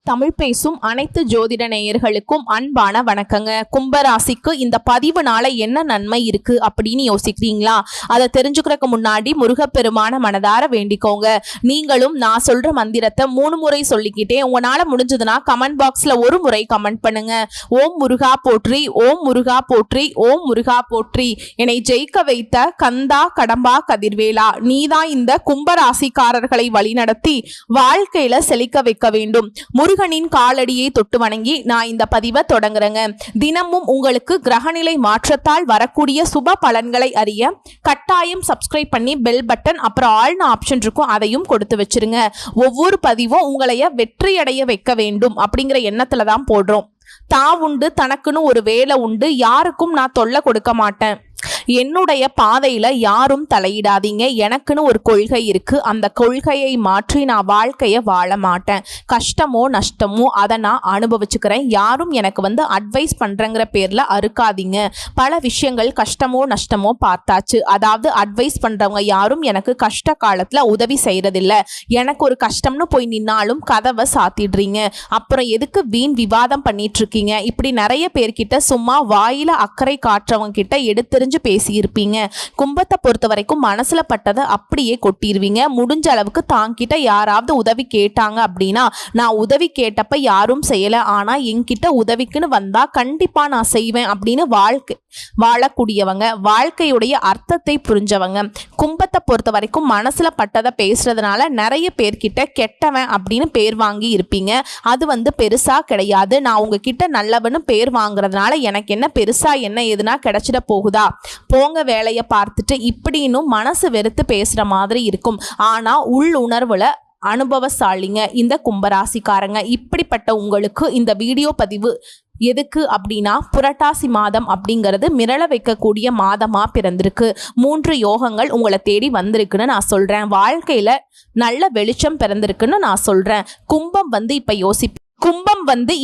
தமிழ் பேசும் அனைத்து ஜோதிட நேயர்களுக்கும் அன்பான வணக்கங்க. கும்பராசிக்கு இந்த பதிவுனால என்ன நன்மை இருக்கு அப்படின்னு யோசிக்கிறீங்களா? அதை தெரிஞ்சுக்கிறதுக்கு முன்னாடி முருகப்பெருமான மனதார வேண்டிக்கோங்க. நீங்களும் நான் சொல்ற மந்திரத்தை 3 முறை சொல்லிக்கிட்டே உங்களால முடிஞ்சதுன்னா கமெண்ட் பாக்ஸ்ல ஒரு முறை கமெண்ட் பண்ணுங்க. ஓம் முருகா போற்றி, ஓம் முருகா போற்றி, ஓம் முருகா போற்றி. என்னை ஜெயிக்க வைத்த கந்தா கடம்பா கதிர்வேலா, நீதான் இந்த கும்பராசிக்காரர்களை வழிநடத்தி வாழ்க்கையில செழிக்க வைக்க வேண்டும். முருகனின் காலடியை தொட்டு வணங்கி நான் இந்த பதிவை தொடங்குறேங்க. தினமும் உங்களுக்கு கிரகநிலை மாற்றத்தால் வரக்கூடிய சுப பலன்களை அறிய கட்டாயம் சப்ஸ்கிரைப் பண்ணி பெல் பட்டன் அப்புறம் ஆல்னு ஆப்ஷன் இருக்கும், அதையும் கொடுத்து வச்சிருங்க. ஒவ்வொரு பதிவும் உங்களைய வெற்றியடைய வைக்க வேண்டும் அப்படிங்கிற எண்ணத்துல தான் போடுறோம். தான் உண்டு, தனக்குன்னு ஒரு வேலை உண்டு, யாருக்கும் நான் தொல்லை கொடுக்க மாட்டேன், என்னுடைய பாதையில யாரும் தலையிடாதீங்க, எனக்குன்னு ஒரு கொள்கை இருக்கு, அந்த கொள்கையை மாற்றி நான் வாழ்க்கையை வாழ மாட்டேன், கஷ்டமோ நஷ்டமோ அதை நான் அனுபவிச்சுக்கிறேன், யாரும் எனக்கு அட்வைஸ் பண்றங்கிற பேர்ல அறுக்காதீங்க. பல விஷயங்கள் கஷ்டமோ நஷ்டமோ பார்த்தாச்சு, அதாவது அட்வைஸ் பண்றவங்க யாரும் எனக்கு கஷ்ட காலத்துல உதவி செய்யறதில்ல, எனக்கு ஒரு கஷ்டம்னு போய் நின்னாலும் கதவை சாத்திடுறீங்க, அப்புறம் எதுக்கு வீண் விவாதம் பண்ணிட்டு இருக்கீங்க, இப்படி நிறைய பேர்கிட்ட சும்மா வாயில அக்கறை காட்டுறவங்க கிட்ட எடுத்தெறிஞ்சு பேசியிருப்பீங்க. கும்பத்தை பொறுத்த வரைக்கும் மனசுல பட்டதை அப்படியே கொட்டிடுவீங்க. முடிஞ்ச அளவுக்கு தாங்கிட்ட யாராவது உதவி கேட்டாங்க அப்படின்னா, நான் உதவி கேட்டப்ப யாரும் செய்யல, ஆனா என்கிட்ட உதவிக்குன்னு வந்தா கண்டிப்பா நான் செய்வேன் அப்படின்னு வாழக்கூடியவங்க, வாழ்க்கையுடைய அர்த்தத்தை புரிஞ்சவங்க. கும்பத்தை பொறுத்த வரைக்கும் மனசுல பட்டதை பேசுறதுனால நிறைய பேர்கிட்ட கெட்டவன் அப்படின்னு பேர் வாங்கி இருப்பீங்க. அது பெருசா கிடையாது. நான் உங்ககிட்ட நல்லவன்னு பேர் வாங்குறதுனால எனக்கு என்ன பெருசா என்ன எதுனா கிடைச்சிட போகுதா, போங்க வேலையை பார்த்துட்டு இப்படின்னு மனசு வெறுத்து பேசுற மாதிரி இருக்கும். ஆனா உள் உணர்வுல அனுபவசாலிங்க இந்த கும்பராசிக்காரங்க. இப்படிப்பட்ட உங்களுக்கு இந்த வீடியோ பதிவு எதுக்கு அப்படின்னா, புரட்டாசி மாதம் அப்படிங்கிறது மிரள வைக்கக்கூடிய மாதமா பிறந்திருக்கு. 3 யோகங்கள் உங்களை தேடி வந்திருக்குன்னு நான் சொல்றேன். வாழ்க்கையில நல்ல வெளிச்சம் பிறந்திருக்குன்னு நான் சொல்றேன். கும்பம்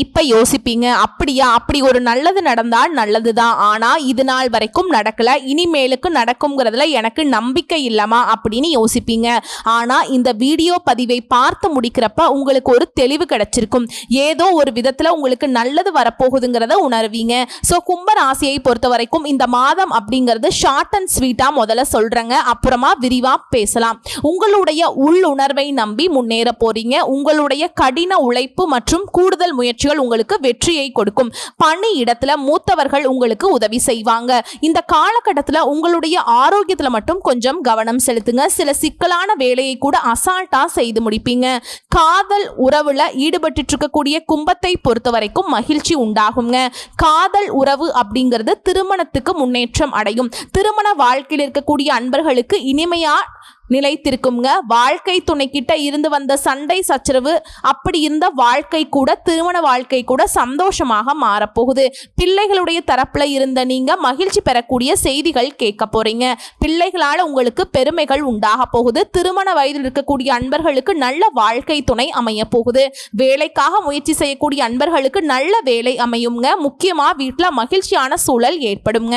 இப்ப யோசிப்பீங்க, அப்படியா, அப்படி ஒரு நல்லது நடந்தால் நல்லதுதான், ஆனா இது நாள் வரைக்கும் நடக்கல, இனிமேலுக்கு நடக்கும்ங்கிறதுல எனக்கு நம்பிக்கை இல்லமா அப்படின்னு யோசிப்பீங்க. ஆனா இந்த வீடியோ பதிவை பார்த்து முடிக்கிறப்ப உங்களுக்கு ஒரு தெளிவு கிடைச்சிருக்கும், ஏதோ ஒரு விதத்துல உங்களுக்கு நல்லது வரப்போகுதுங்கிறத உணர்வீங்க. ஸோ கும்ப ராசியை பொறுத்த வரைக்கும் இந்த மாதம் அப்படிங்கிறது ஷார்ட் அண்ட் ஸ்வீட்டா முதல்ல சொல்றேங்க, அப்புறமா விரிவா பேசலாம். உங்களுடைய உள்ளுணர்வை நம்பி முன்னேற போறீங்க. உங்களுடைய கடின உழைப்பு மற்றும் கூடுதல் முயற்சிகள் உங்களுக்கு வெற்றியை கொடுக்கும். பணி இடத்துல மூத்தவர்கள் உங்களுக்கு உதவி செய்வாங்க. இந்த காலகட்டத்தில் உங்களுடைய ஆரோக்கியத்துல மட்டும் கொஞ்சம் கவனம் செலுத்துங்க. சில சிக்கலான வேலையை கூட அசால்ட்டா செய்து முடிப்பீங்க. காதல் உறவுல ஈடுபட்டு இருக்கக்கூடிய கும்பத்தை பொறுத்த வரைக்கும் மகிழ்ச்சி உண்டாகுங்க. காதல் உறவு அப்படிங்கிறது திருமணத்துக்கு முன்னேற்றம் அடையும். திருமண வாழ்க்கையில் இருக்கக்கூடிய அன்பர்களுக்கு இனிமையா நிலைத்திருக்குங்க. வாழ்க்கை துணை கிட்ட இருந்து வந்த சண்டை சச்சரவு அப்படி இருந்த வாழ்க்கை கூட, திருமண வாழ்க்கை கூட சந்தோஷமாக மாறப்போகுது. பிள்ளைகளுடைய தரப்புல இருந்த நீங்க மகிழ்ச்சி பெறக்கூடிய செய்திகள் கேட்க போறீங்க. பிள்ளைகளால உங்களுக்கு பெருமைகள் உண்டாக போகுது. திருமண வயதில் இருக்கக்கூடிய அன்பர்களுக்கு நல்ல வாழ்க்கை துணை அமைய போகுது. வேலைக்காக முயற்சி செய்யக்கூடிய அன்பர்களுக்கு நல்ல வேலை அமையுங்க. முக்கியமா வீட்டுல மகிழ்ச்சியான சூழல் ஏற்படுங்க.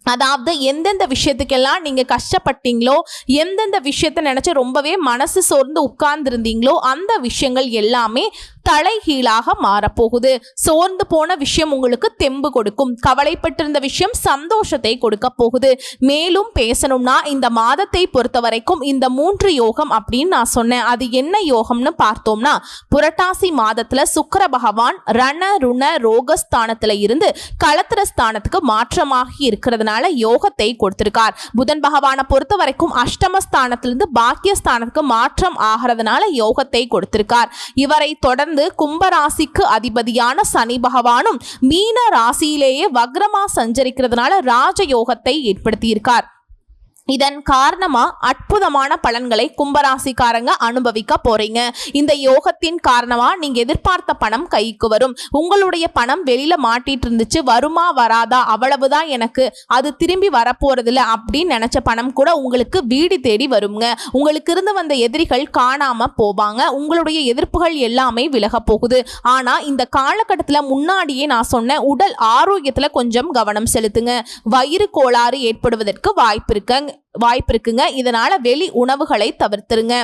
அதாவது எந்தெந்த விஷயத்துக்கெல்லாம் நீங்க கஷ்டப்பட்டீங்களோ, எந்தெந்த விஷயத்தை நினைச்சு ரொம்பவே மனசு சோர்ந்து உட்கார்ந்துருந்தீங்களோ, அந்த விஷயங்கள் எல்லாமே தலைகீழாக மாறப்போகுது. சோர்ந்து போன விஷயம் உங்களுக்கு தெம்பு கொடுக்கும். கவலைப்பட்டிருந்த விஷயம் சந்தோஷத்தை கொடுக்க போகுது. மேலும் பேசணும்னா இந்த மாதத்தை பொறுத்த வரைக்கும் இந்த 3 யோகம் அப்படின்னு நான் சொன்னேன். அது என்ன யோகம்னு பார்த்தோம்னா, புரட்டாசி மாதத்துல சுக்கிர பகவான் ரண ருண ரோகஸ்தானத்துல இருந்து களத்திர ஸ்தானத்துக்கு மாற்றமாகி இருக்கிறதுனால யோகத்தை கொடுத்திருக்கார். புதன் பகவானை பொறுத்த வரைக்கும் அஷ்டமஸ்தானத்திலிருந்து பாக்கியஸ்தானத்துக்கு மாற்றம் ஆகிறதுனால யோகத்தை கொடுத்திருக்கார். இவரை தொடர்ந்து கும்பராசிக்கு அதிபதியான சனி பகவானும் மீன ராசியிலேயே வக்ரமா சஞ்சரிக்கிறதுனால ராஜயோகத்தை ஏற்படுத்தியிருக்கார். இதன் காரணமா அற்புதமான பலன்களை கும்பராசிக்காரங்க அனுபவிக்க போறீங்க. இந்த யோகத்தின் காரணமா நீங்க எதிர்பார்த்த பணம் கைக்கு வரும். உங்களுடைய பணம் வெளியில மாட்டிட்டு இருந்துச்சு, வருமா வராதா, அவ்வளவுதான், எனக்கு அது திரும்பி வரப்போறதில்ல அப்படின்னு நினைச்ச பணம் கூட உங்களுக்கு வீடு தேடி வருங்க. உங்களுக்கு இருந்து வந்த எதிரிகள் காணாம போவாங்க. உங்களுடைய எதிர்ப்புகள் எல்லாமே விலக போகுது. ஆனா இந்த காலகட்டத்துல முன்னாடியே நான் சொன்ன உடல் ஆரோக்கியத்துல கொஞ்சம் கவனம் செலுத்துங்க. வயிறு கோளாறு ஏற்படுவதற்கு வாய்ப்பு இருக்கு. வாய்ப்பு இருக்குங்க. இதனால வெளி உணவுகளை தவிர்த்துருங்க.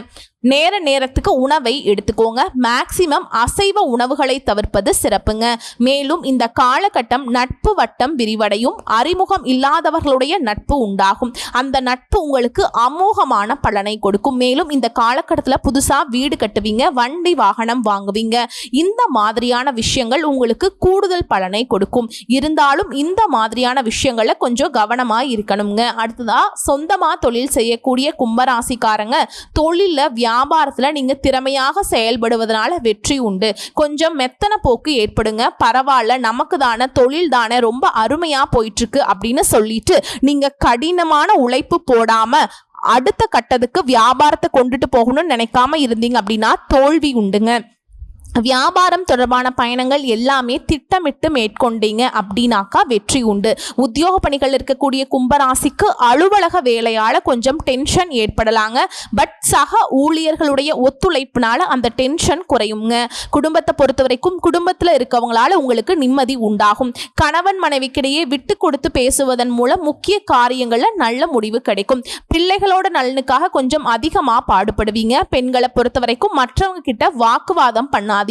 நேரத்துக்கு உணவை எடுத்துக்கோங்க. மேக்சிமம் அசைவ உணவுகளை தவிர்ப்பது சிறப்புங்க. மேலும் இந்த காலகட்டம் நட்பு வட்டம் விரிவடையும். அறிமுகம் இல்லாதவர்களுடைய நட்பு உண்டாகும். அந்த நட்பு உங்களுக்கு அமோகமான பலனை கொடுக்கும். மேலும் இந்த காலகட்டத்தில் புதுசாக வீடு கட்டுவீங்க, வண்டி வாகனம் வாங்குவீங்க. இந்த மாதிரியான விஷயங்கள் உங்களுக்கு கூடுதல் பலனை கொடுக்கும். இருந்தாலும் இந்த மாதிரியான விஷயங்களை கொஞ்சம் கவனமாக இருக்கணுங்க. அடுத்ததா சொந்தமாக தொழில் செய்யக்கூடிய கும்பராசிக்காரங்க தொழிலில் வியாபாரத்துல நீங்க திறமையாக செயல்படுவதனால வெற்றி உண்டு. கொஞ்சம் மெத்தன போக்கு ஏற்படுங்க. பரவாயில்ல, நமக்கு தானே தொழில் தானே ரொம்ப அருமையா போயிட்டு இருக்கு அப்படின்னு சொல்லிட்டு நீங்க கடினமான உழைப்பு போடாம அடுத்த கட்டத்துக்கு வியாபாரத்தை கொண்டுட்டு போகணும்னு நினைக்காம இருந்தீங்க அப்படின்னா தோல்வி உண்டுங்க. வியாபாரம் தொடர்பான பயணங்கள் எல்லாமே திட்டமிட்டு மேற்கொண்டீங்க அப்படின்னாக்கா வெற்றி உண்டு. உத்தியோக பணிகள் இருக்கக்கூடிய கும்பராசிக்கு அலுவலக வேலையால கொஞ்சம் டென்ஷன் ஏற்படலாங்க. பட் சக ஊழியர்களுடைய ஒத்துழைப்பினால அந்த டென்ஷன் குறையுங்க. குடும்பத்தை பொறுத்த வரைக்கும் குடும்பத்தில் இருக்கவங்களால உங்களுக்கு நிம்மதி உண்டாகும். கணவன் மனைவிக்கிடையே விட்டு கொடுத்து பேசுவதன் மூலம் முக்கிய காரியங்கள்ல நல்ல முடிவு கிடைக்கும். பிள்ளைகளோட நலனுக்காக கொஞ்சம் அதிகமா பாடுபடுவீங்க. பெண்களை பொறுத்த வரைக்கும் மற்றவங்க கிட்ட வாக்குவாதம் பண்ணாதீங்க.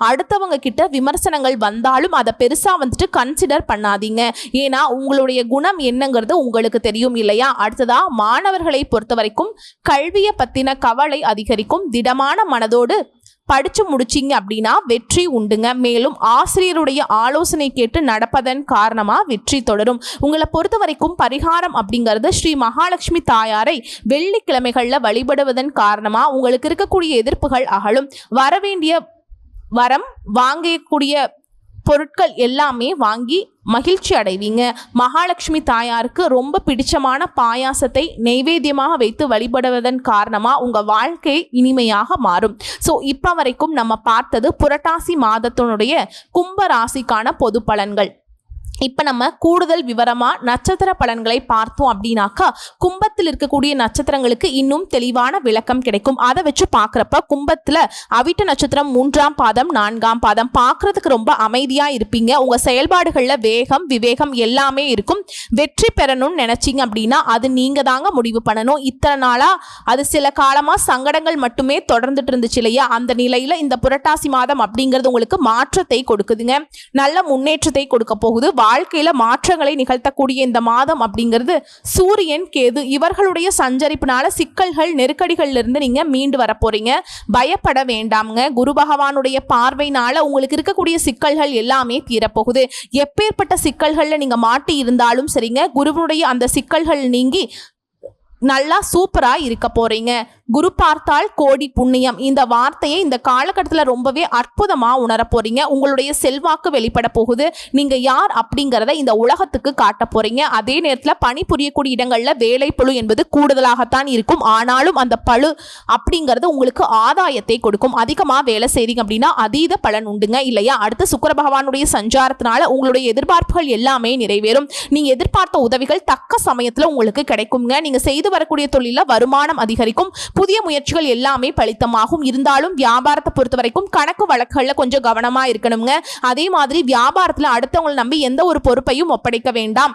அடுத்தவங்க கிட்ட விமர்சனங்கள் வந்தாலும் அதை பெருசா வந்துட்டு கன்சிடர் பண்ணாதீங்க. ஏன்னா உங்களுடைய குணம் என்னங்கிறது உங்களுக்கு தெரியும் இல்லையா. அடுத்ததா மாணவர்களை பொறுத்த வரைக்கும் கல்வியை பத்தின கவலை அதிகரிக்கும். திடமான மனதோடு படிச்சு முடிச்சிங்க அப்படின்னா வெற்றி உண்டுங்க. மேலும் ஆசிரியருடைய ஆலோசனை கேட்டு நடப்பதன் காரணமா வெற்றி தொடரும். உங்களை பொறுத்த வரைக்கும் பரிகாரம் அப்படிங்கிறது ஸ்ரீ மகாலட்சுமி தாயாரை வெள்ளிக்கிழமைகள்ல வழிபடுவதன் காரணமா உங்களுக்கு இருக்கக்கூடிய எதிர்ப்புகள் அகலும். வரவேண்டிய வரம் வாங்கக்கூடிய பொருட்கள் எல்லாமே வாங்கி மகிழ்ச்சி அடைவீங்க. மகாலட்சுமி தாயாருக்கு ரொம்ப பிடிச்சமான பாயாசத்தை நெய்வேத்தியமாக வைத்து வழிபடுவதன் காரணமாக உங்கள் வாழ்க்கை இனிமையாக மாறும். ஸோ இப்போ வரைக்கும் நம்ம பார்த்தது புரட்டாசி மாதத்தினுடைய கும்ப ராசிக்கான பொது பலன்கள். இப்போ நம்ம கூடுதல் விவரமாக நட்சத்திர பலன்களை பார்த்தோம் அப்படின்னாக்கா கும்பத்தில் இருக்கக்கூடிய நட்சத்திரங்களுக்கு இன்னும் தெளிவான விளக்கம் கிடைக்கும். அதை வச்சு பார்க்குறப்ப கும்பத்தில் அவிட்ட நட்சத்திரம் 3ஆம் பாதம் 4ஆம் பாதம் பார்க்குறதுக்கு ரொம்ப அமைதியாக இருப்பீங்க. உங்கள் செயல்பாடுகளில் வேகம் விவேகம் எல்லாமே இருக்கும். வெற்றி பெறணும்னு நினச்சிங்க அப்படின்னா அது நீங்கள் தாங்க முடிவு பண்ணணும். இத்தனை நாளாக அது சில காலமாக சங்கடங்கள் மட்டுமே தொடர்ந்துட்டு இருந்துச்சு இல்லையா. அந்த நிலையில் இந்த புரட்டாசி மாதம் அப்படிங்கிறது உங்களுக்கு மாற்றத்தை கொடுக்குதுங்க. நல்ல முன்னேற்றத்தை கொடுக்க போகுது. வாழ்க்கையில மாற்றங்களை நிகழ்த்தக்கூடிய இந்த மாதம் அப்படிங்கிறது சூரியன் கேது இவர்களுடைய சஞ்சரிப்பினால சிக்கல்கள் நெருக்கடிகள்ல இருந்து நீங்க மீண்டு வர போறீங்க. பயப்பட வேண்டாம்ங்க. குரு பகவானுடைய பார்வையினால உங்களுக்கு இருக்கக்கூடிய சிக்கல்கள் எல்லாமே தீரப்போகுது. எப்பேற்பட்ட சிக்கல்கள்ல நீங்க மாட்டி இருந்தாலும் சரிங்க, குருவுடைய அந்த சிக்கல்கள் நீங்கி நல்லா சூப்பரா இருக்க போறீங்க. குரு பார்த்தால் கோடி புண்ணியம் இந்த வார்த்தையை இந்த காலகட்டத்தில் ரொம்பவே அற்புதமா உணர போறீங்க. உங்களுடைய செல்வாக்கு வெளிப்பட போகுது. நீங்க யார் அப்படிங்கிறத இந்த உலகத்துக்கு காட்ட போறீங்க. அதே நேரத்தில் பணிபுரியக்கூடிய இடங்கள்ல வேலை பளு என்பது கூடுதலாகத்தான் இருக்கும். ஆனாலும் அந்த பளு அப்படிங்கிறது உங்களுக்கு ஆதாயத்தை கொடுக்கும். அதிகமா வேலை செய்றீங்க அப்படின்னா அதீத பலன் உண்டுங்க இல்லையா. அடுத்து சுக்கிர பகவானுடைய சஞ்சாரத்தினால உங்களுடைய எதிர்பார்ப்புகள் எல்லாமே நிறைவேறும். நீங்க எதிர்பார்த்த உதவிகள் தக்க சமயத்துல உங்களுக்கு கிடைக்குங்க. நீங்க செய்து வரக்கூடிய தொழில வருமானம் அதிகரிக்கும். புதிய முயற்சிகள் எல்லாமே பலித்தமாகும். இருந்தாலும் வியாபாரத்தை பொறுத்த வரைக்கும் கணக்கு வழக்குகள்ல கொஞ்சம் கவனமா இருக்கணுங்க. அதே மாதிரி வியாபாரத்துல அடுத்தவங்களை நம்பி எந்த ஒரு பொறுப்பையும் ஒப்படைக்க வேண்டாம்.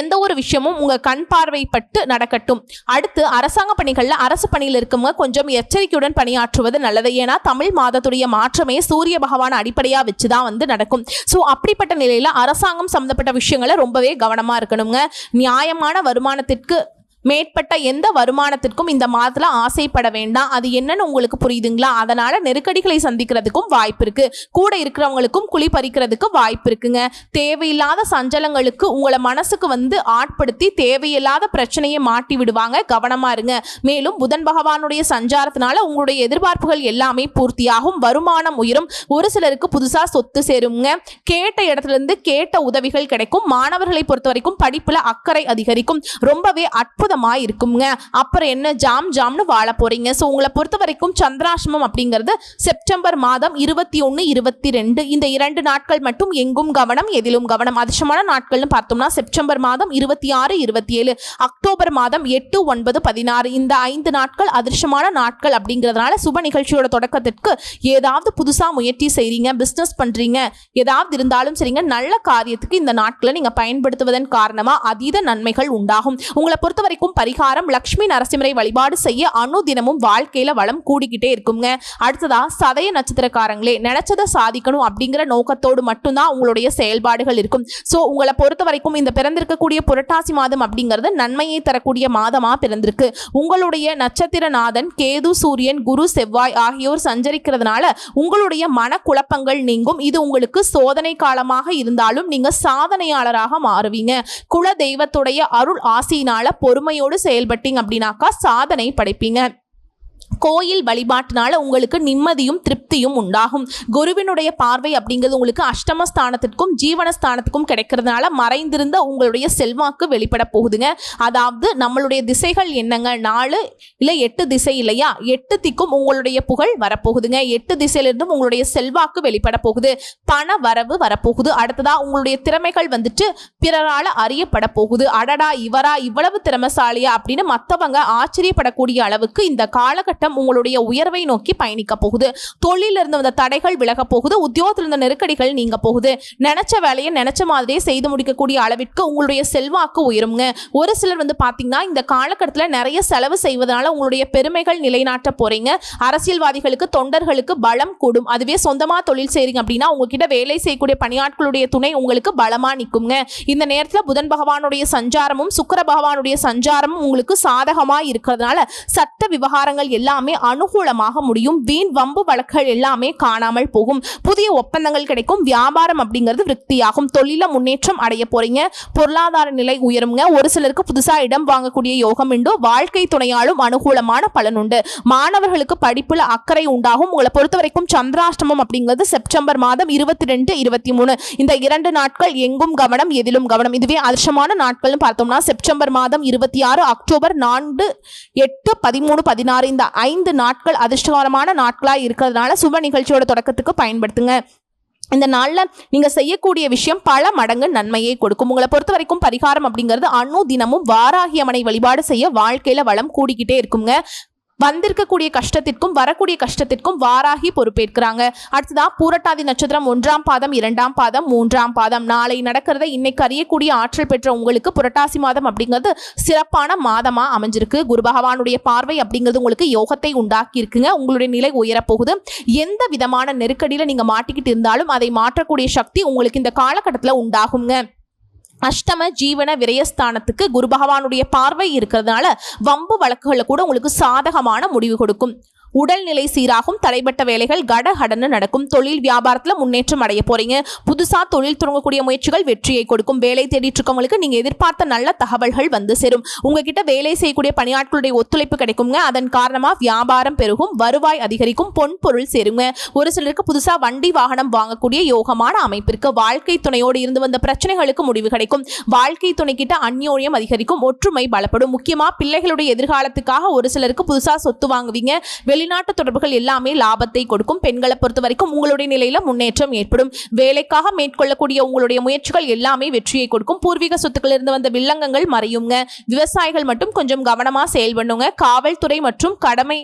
எந்த ஒரு விஷயமும் உங்க கண் பார்வைப்பட்டு நடக்கட்டும். அடுத்து அரசாங்க பணிகள்ல அரசு பணியில் இருக்கவங்க கொஞ்சம் எச்சரிக்கையுடன் பணியாற்றுவது நல்லது. ஏன்னா தமிழ் மாதத்துடைய மாற்றமே சூரிய பகவான் அடிப்படையா வச்சுதான் நடக்கும். ஸோ அப்படிப்பட்ட நிலையில அரசாங்கம் சம்பந்தப்பட்ட விஷயங்களை ரொம்பவே கவனமா இருக்கணுங்க. நியாயமான வருமானத்திற்கு மேற்பட்ட எந்த வருமானத்திற்கும் இந்த மாதத்துல ஆசைப்பட வேண்டாம். அது என்னன்னு உங்களுக்கு புரியுதுங்களா. அதனால நெருக்கடிகளை சந்திக்கிறதுக்கும் வாய்ப்பு இருக்கு. கூட இருக்கிறவங்களுக்கும் குழி பறிக்கிறதுக்கு வாய்ப்பு இருக்குங்க. தேவையில்லாத சஞ்சலங்களுக்கு உங்களை மனசுக்கு ஆட்படுத்தி தேவையில்லாத பிரச்சனையை மாட்டி விடுவாங்க. கவனமா இருங்க. மேலும் புதன் பகவானுடைய சஞ்சாரத்தினால உங்களுடைய எதிர்பார்ப்புகள் எல்லாமே பூர்த்தியாகும். வருமானம் உயரும். ஒரு சிலருக்கு புதுசா சொத்து சேருங்க. கேட்ட இடத்துல இருந்து கேட்ட உதவிகள் கிடைக்கும். மாணவர்களை பொறுத்த வரைக்கும் படிப்புல அக்கறை அதிகரிக்கும். ரொம்பவே அற்புதம் இருக்குங்க. அப்புறம் என்ன ஜாம்னு வாழ போறீங்க. சோ உங்களை பொறுத்த வரைக்கும் சந்திராஷ்டமம் அப்படிங்கிறது செப்டம்பர் மாதம் 21, 22 இந்த 2 நாட்கள் மட்டும் எங்கும் கவனம் எதிலும் கவனம். அதிர்ஷ்டமான நாட்கள்னு பார்த்தோம்னா செப்டம்பர் மாதம் 26, 27 அக்டோபர் மாதம் 8, 9, 16 இந்த 5 நாட்கள் அதிர்ஷ்டமான நாட்கள் அப்படிங்கிறதுனால சுப நிகழ்ச்சியோட தொடக்கத்திற்கு ஏதாவது புதுசா முயற்சி செய்றீங்க, பிசினஸ் பண்றீங்க, ஏதாவது இருந்தாலும் சரிங்க, நல்ல காரியத்துக்கு இந்த நாட்களை நீங்க பயன்படுத்துவதன் காரணமா அதீத நன்மைகள் உண்டாகும். உங்களை பொறுத்த வரைக்கும் பரிகாரம் லட்சுமி நரசிம்மரை வழிபாடு செய்ய அனுதினமும் வாழ்க்கையில வளம் கூடிக்கிட்டே இருக்குங்க. அடுத்ததா சதய நட்சத்திரக்காரங்களே, நினைச்சதை சாதிக்கணும் அப்படிங்கிற நோக்கத்தோடு மட்டும்தான் உங்களுடைய செயல்பாடுகள் இருக்கும். சோ உங்களை பொறுத்த வரைக்கும் இந்த பிறந்திருக்கக்கூடிய புரட்டாசி மாதம் அப்படிங்கிறது நன்மையை தரக்கூடிய மாதமா பிறந்திருக்கு. உங்களுடைய நட்சத்திரநாதன் கேது, சூரியன், குரு, செவ்வாய் ஆகியோர் சஞ்சரிக்கிறதுனால உங்களுடைய மனக்குழப்பங்கள் நீங்கும். இது உங்களுக்கு சோதனை காலமாக இருந்தாலும் நீங்க சாதனையாளராக மாறுவீங்க. குல தெய்வத்துடைய அருள் ஆசியினால பொறுமையோடு செயல்பட்டீங்க அப்படின்னாக்கா சாதனை படைப்பீங்க. கோயில் வழிபாட்டினால உங்களுக்கு நிம்மதியும் திருப்தியும் உண்டாகும். குருவினுடைய பார்வை அப்படிங்கிறது உங்களுக்கு அஷ்டமஸ்தானத்திற்கும் ஜீவனஸ்தானத்துக்கும் கிடைக்கிறதுனால மறைந்திருந்த உங்களுடைய செல்வாக்கு வெளிப்பட போகுதுங்க. அதாவது நம்மளுடைய திசைகள் என்னங்க, 4 இல்ல 8 திசை இல்லையா, 8 திக்கும் உங்களுடைய புகழ் வரப்போகுதுங்க. 8 திசையிலிருந்தும் உங்களுடைய செல்வாக்கு வெளிப்பட போகுது. பண வரவு வரப்போகுது. அடுத்ததா உங்களுடைய திறமைகள் வந்துட்டு பிறரால அறியப்பட போகுது. அடடா இவரா இவ்வளவு திறமைசாலியா அப்படின்னு மற்றவங்க ஆச்சரியப்படக்கூடிய அளவுக்கு இந்த காலகட்டம் உங்களுடைய உயர்வை நோக்கி பயணிக்க போகுது. தொழில இருந்து வந்த தடைகள் விலக போகுது. உத்தியோகத்தில் இருந்த நெருக்கடிகள் நீங்க போகுது. நினைச்ச வேலையை நினைச்ச மாதிரியே செய்து முடிக்கக்கூடிய அளவிற்கு உங்களுடைய செல்வாக்கு உயருங்க. ஒரு சிலர் வந்து பாத்தீங்கன்னா இந்த காலகட்டத்தில் நிறைய செலவு செய்வதனால உங்களுடைய பெருமைகள் நிலைநாட்ட போறீங்க. அரசியல்வாதிகளுக்கு, தொண்டர்களுக்கு பலம் கூடும். அதுவே சொந்தமா தொழில் செய்றீங்க அப்படின்னா உங்ககிட்ட வேலை செய்யக்கூடிய பணியாட்களுடைய துணை உங்களுக்கு பலமா நிற்குங்க. இந்த நேரத்தில் புதன் பகவானுடைய சஞ்சாரமும் சுக்கிர பகவானுடைய சஞ்சாரமும் உங்களுக்கு சாதகமா இருக்கிறதுனால சட்ட விவகாரங்கள் எல்லாமே அனுகூலமாக முடியும். வீண் வம்பு வழக்குகள் எல்லாமே காணாமல் போகும். புதிய ஒப்பந்தங்கள் கிடைக்கும். வியாபாரம் அப்படிங்கிறது விருத்தியாகும். தொழில முன்னேற்றம் அடைய போறீங்க. பொருளாதார நிலை உயருங்க. ஒரு சிலருக்கு புதுசா இடம் வாங்கக்கூடிய யோகம் உண்டு. வாழ்க்கை துணையாலும் அனுகூலமான பலன் உண்டு. மாணவர்களுக்கு படிப்புல அக்கறை உண்டாகும். உங்களை பொறுத்த வரைக்கும் சந்திராஷ்டமம் அப்படிங்கிறது செப்டம்பர் மாதம் 22, 23 இந்த 2 நாட்கள் எங்கும் கவனம், எதிலும் கவனம். இதுவே அதிர்ஷ்டமான நாட்கள் பார்த்தோம்னா செப்டம்பர் மாதம் 26, அக்டோபர் 4, 8, 13, 16 இந்த 5 நாட்கள் அதிர்ஷ்டகரமான நாட்களாக இருக்கிறதுனால சுப நிகழ்ச்சியோட தொடக்கத்துக்கு பயன்படுத்துங்க. இந்த நாளில் நீங்கள் செய்யக்கூடிய விஷயம் பல மடங்கு நன்மையை கொடுக்கும். உங்களை பொறுத்த வரைக்கும் பரிகாரம் அப்படிங்கிறது தினமும் வாராகி அம்மனை வழிபாடு செய்ய வாழ்க்கையில் வளம் கூடிக்கிட்டே இருக்குங்க. வந்திருக்கக்கூடிய கஷ்டத்திற்கும் வரக்கூடிய கஷ்டத்திற்கும் வாராகி பொறுப்பேற்கிறாங்க. அடுத்ததா பூரட்டாதி நட்சத்திரம் 1ஆம் பாதம், 2ஆம் பாதம், 3ஆம் பாதம் நாளை நடக்கிறத இன்னைக்கு அறியக்கூடிய ஆற்றல் பெற்ற உங்களுக்கு புரட்டாசி மாதம் அப்படிங்கிறது சிறப்பான மாதமா அமைஞ்சிருக்கு. குரு பகவானுடைய பார்வை அப்படிங்கிறது உங்களுக்கு யோகத்தை உண்டாக்கி இருக்குங்க. உங்களுடைய நிலை உயரப்போகுது. எந்த விதமான நெருக்கடியில நீங்க மாட்டிக்கிட்டு இருந்தாலும் அதை மாற்றக்கூடிய சக்தி உங்களுக்கு இந்த காலகட்டத்தில் உண்டாகுங்க. அஷ்டம ஜீவன விரயஸ்தானத்துக்கு குரு பகவானுடைய பார்வை இருக்கிறதுனால வம்பு வழக்குகளை கூட உங்களுக்கு சாதகமான முடிவு கொடுக்கும். உடல்நிலை சீராகும். தடைப்பட்ட வேலைகள் கடகடன்னு நடக்கும். தொழில் வியாபாரத்தில் முன்னேற்றம் அடைய போறீங்க. புதுசா தொழில் தொடங்கக்கூடிய முயற்சிகள் வெற்றியை கொடுக்கும். வேலை தேடிட்டு இருக்கவங்களுக்கு நீங்க எதிர்பார்த்த நல்ல தகவல்கள் வந்து சேரும். உங்ககிட்ட வேலை செய்யக்கூடிய பணியாட்களுடைய ஒத்துழைப்பு கிடைக்குங்க. அதன் காரணமா வியாபாரம் பெருகும், வருவாய் அதிகரிக்கும், பொன் பொருள் சேருங்க. ஒரு சிலருக்கு புதுசா வண்டி வாகனம் வாங்கக்கூடிய யோகமான அமைப்பிற்கு. வாழ்க்கை துணையோடு இருந்து வந்த பிரச்சனைகளுக்கு முடிவு கிடைக்கும். வாழ்க்கை துணை கிட்ட அந்யோன்யம் அதிகரிக்கும், ஒற்றுமை பலப்படும். முக்கியமா பிள்ளைகளுடைய எதிர்காலத்துக்காக ஒரு சிலருக்கு புதுசா சொத்து வாங்குவீங்க. வெளிநாட்டு தொடர்புகள் எல்லாமே லாபத்தை கொடுக்கும். பெண்களை பொறுத்த வரைக்கும் உங்களுடைய நிலையில முன்னேற்றம் ஏற்படும். வேலைக்காக மேற்கொள்ளக்கூடிய உங்களுடைய முயற்சிகள் எல்லாமே வெற்றியை கொடுக்கும். பூர்வீக சொத்துக்கள் இருந்து வந்த வில்லங்கங்கள் மறையுங்க. விவசாயிகள் மட்டும் கொஞ்சம் கவனமா செயல்படுங்க. காவல்துறை மற்றும் கடமை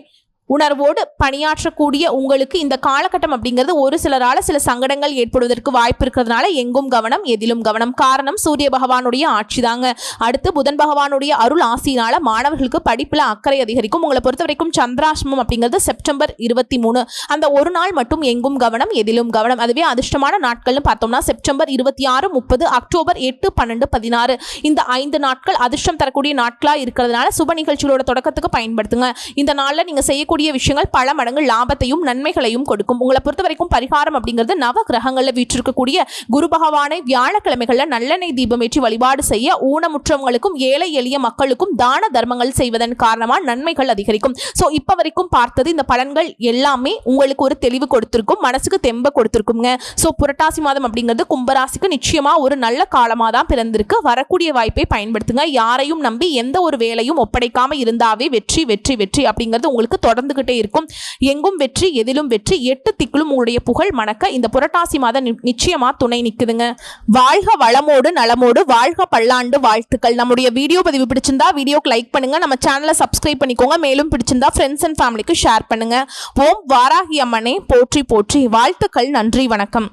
உணர்வோடு பணியாற்றக்கூடிய உங்களுக்கு இந்த காலகட்டம் அப்படிங்கிறது ஒரு சிலரால சில சங்கடங்கள் ஏற்படுவதற்கு வாய்ப்பு இருக்கிறதுனால எங்கும் கவனம், எதிலும் கவனம். காரணம் சூரிய பகவானுடைய ஆட்சி தாங்க. அடுத்து புதன் பகவானுடைய அருள் ஆசியினால மாணவர்களுக்கு படிப்புல அக்கறை அதிகரிக்கும். உங்களை பொறுத்த வரைக்கும் சந்திராஷ்டமம் அப்படிங்கிறது செப்டம்பர் 23 அந்த ஒரு நாள் மட்டும் எங்கும் கவனம், எதிலும் கவனம். அதுவே அதிர்ஷ்டமான நாட்கள்னு பார்த்தோம்னா செப்டம்பர் 26, 30, அக்டோபர் 8, 12, 16 இந்த 5 நாட்கள் அதிர்ஷ்டம் தரக்கூடிய நாட்களா இருக்கிறதுனால சுப நிகழ்ச்சிகளோட தொடக்கத்துக்கு பயன்படுத்துங்க. இந்த நாள்ல நீங்க செய்யக்கூடிய விஷயங்கள் பல மடங்கு லாபத்தையும் நன்மைகளையும் கொடுக்கும். உங்களை பொறுத்த வரைக்கும் பரிகாரம் அப்படிங்கிறது நவ கிரகங்கள்ல வீற்றிருக்கக்கூடிய குரு பகவானை வியாழக்கிழமைகள்ல நல்லெண்ணெய் தீபம் ஏற்றி வழிபாடு செய்ய ஊனமுற்றவங்களுக்கும் ஏழை எளிய மக்களுக்கும் தான தர்மங்கள் செய்வதன் காரணமா நன்மைகள் அதிகரிக்கும். சோ இப்ப வரைக்கும் பார்த்தது இந்த பலன்கள் எல்லாமே உங்களுக்கு ஒரு தெளிவு கொடுத்திருக்கும், மனசுக்கு தெம்ப கொடுத்திருக்குங்க. சோ புரட்டாசி மாதம் அப்படிங்கிறது கும்பராசிக்கு நிச்சயமா ஒரு நல்ல காலமா தான் பிறந்திருக்கு. வரக்கூடிய வாய்ப்பை பயன்படுத்துங்க. யாரையும் நம்பி எந்த ஒரு வேலையும் ஒப்படைக்காம இருந்தாவே வெற்றி வெற்றி வெற்றி அப்படிங்கிறது உங்களுக்கு தொடர்ந்து இருக்கும். எங்கும் வெற்றி, எதிலும் வெற்றி. 8 திக்கிலும் உங்களுடைய புகழ் மணக்க இந்த புரட்டாசி மாதம் நிச்சயமா துணை நிக்குதுங்க. வாழ்க வளமோடு நலமோடு, வாழ்க பல்லாண்டு வாழ்த்துக்கள். நம்முடைய வீடியோ பதிவு பிடிச்சிருந்தா வீடியோக்கு லைக் பண்ணுங்க, நம்ம சேனலை சப்ஸ்கிரைப் பண்ணிக்கோங்க. மேலும் பிடிச்சிருந்தா ஃப்ரெண்ட்ஸ் அண்ட் ஃபேமிலிக்கு ஷேர் பண்ணுங்க. ஓம் வாராகி அம்மனே போற்றி போற்றி. வாழ்த்துக்கள். நன்றி, வணக்கம்.